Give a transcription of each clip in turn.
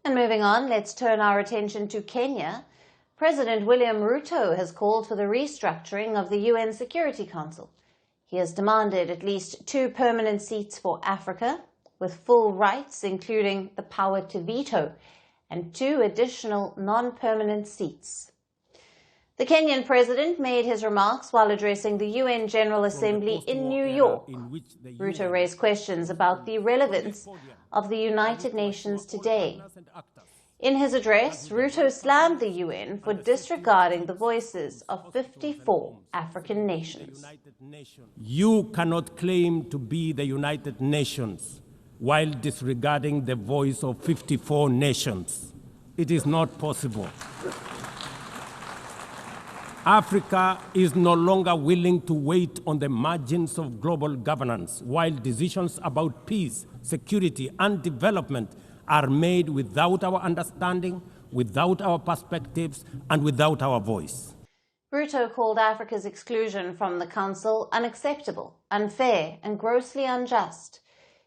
And moving on, let's turn our attention to Kenya. President William Ruto has called for the restructuring of the UN Security Council. He has demanded at least 2 permanent seats for Africa, with full rights including the power to veto, and 2 additional non-permanent seats. The Kenyan president made his remarks while addressing the UN General Assembly in New York. Ruto raised questions about the relevance of the United Nations today. In his address, Ruto slammed the UN for disregarding the voices of 54 African nations. You cannot claim to be the United Nations while disregarding the voice of 54 nations. It is not possible. Africa is no longer willing to wait on the margins of global governance while decisions about peace, security, and development are made without our understanding, without our perspectives, and without our voice. Ruto called Africa's exclusion from the Council unacceptable, unfair, and grossly unjust.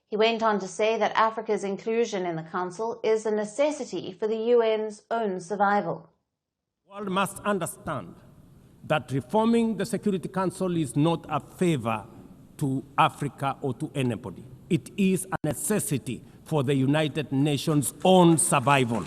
He went on to say that Africa's inclusion in the Council is a necessity for the UN's own survival. The world must understand that reforming the Security Council is not a favor to Africa or to anybody. It is a necessity for the United Nations' own survival.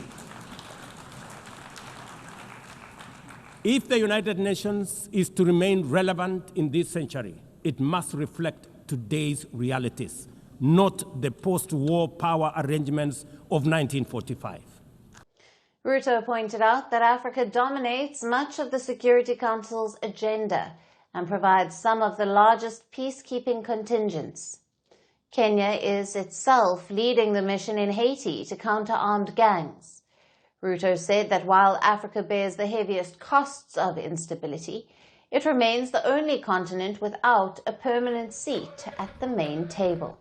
If the United Nations is to remain relevant in this century, it must reflect today's realities, not the post-war power arrangements of 1945. Ruto pointed out that Africa dominates much of the Security Council's agenda and provides some of the largest peacekeeping contingents. Kenya is itself leading the mission in Haiti to counter armed gangs. Ruto said that while Africa bears the heaviest costs of instability, it remains the only continent without a permanent seat at the main table.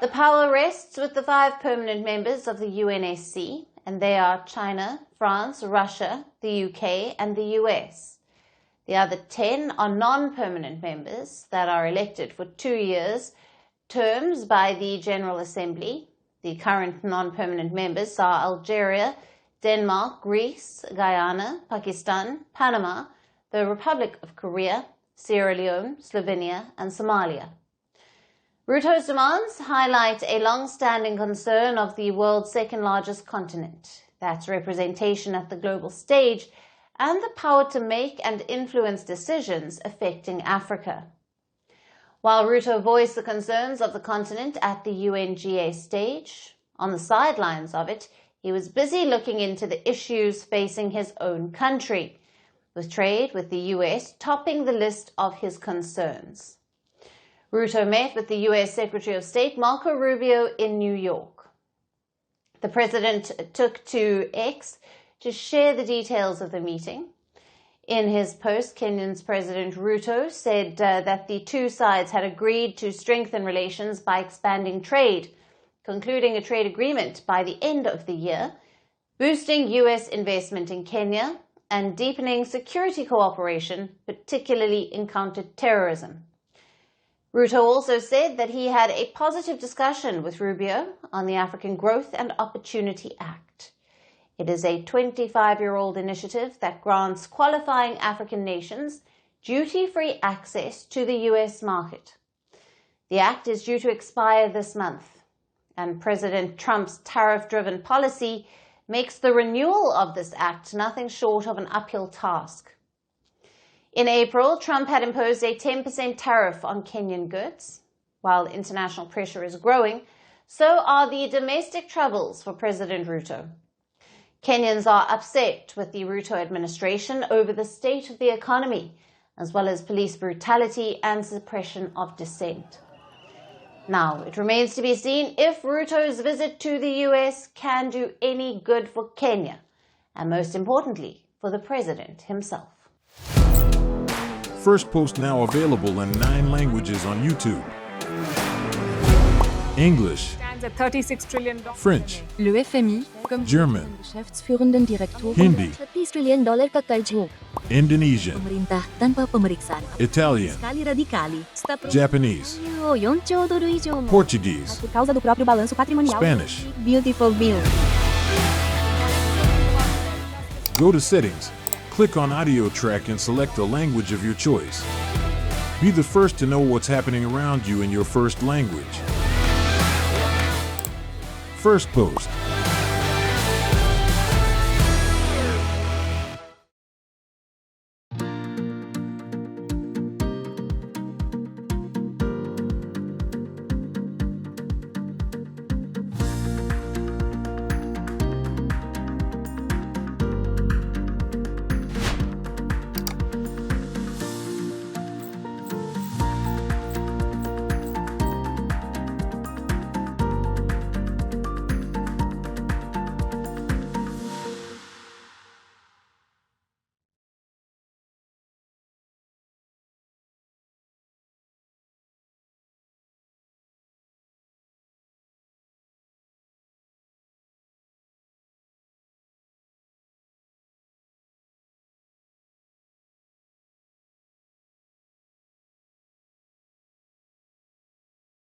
The power rests with the 5 permanent members of the UNSC, and they are China, France, Russia, the UK, and the US. The other 10 are non-permanent members that are elected for 2 years terms by the General Assembly. The current non-permanent members are Algeria, Denmark, Greece, Guyana, Pakistan, Panama, the Republic of Korea, Sierra Leone, Slovenia, and Somalia. Ruto's demands highlight a long-standing concern of the world's second-largest continent, that's representation at the global stage and the power to make and influence decisions affecting Africa. While Ruto voiced the concerns of the continent at the UNGA stage, on the sidelines of it, he was busy looking into the issues facing his own country, with trade with the US topping the list of his concerns. Ruto met with the US Secretary of State Marco Rubio in New York. The president took to X to share the details of the meeting. In his post, Kenyan's President Ruto said that the 2 sides had agreed to strengthen relations by expanding trade, concluding a trade agreement by the end of the year, boosting US investment in Kenya, and deepening security cooperation, particularly in counter-terrorism. Ruto also said that he had a positive discussion with Rubio on the African Growth and Opportunity Act. It is a 25-year-old initiative that grants qualifying African nations duty-free access to the US market. The act is due to expire this month, and President Trump's tariff-driven policy makes the renewal of this act nothing short of an uphill task. In April, Trump had imposed a 10% tariff on Kenyan goods. While international pressure is growing, so are the domestic troubles for President Ruto. Kenyans are upset with the Ruto administration over the state of the economy, as well as police brutality and suppression of dissent. Now, it remains to be seen if Ruto's visit to the US can do any good for Kenya, and most importantly, for the president himself. Firstpost now available in 9 languages on YouTube. English, $36 trillion. French, Le FMI, comme German, geschäftsführenden Direktoren, Hindi, $30 trillion का कर्ज हो. Indonesian, Pemerintah tanpa pemeriksaan. Italian, Sekali radikali. Japanese, 4兆ドル以上も Portuguese, por causa do próprio balanço patrimonial. Spanish. Beautiful bill. Go to Settings, click on Audio Track and select the language of your choice. Be the first to know what's happening around you in your first language. Firstpost.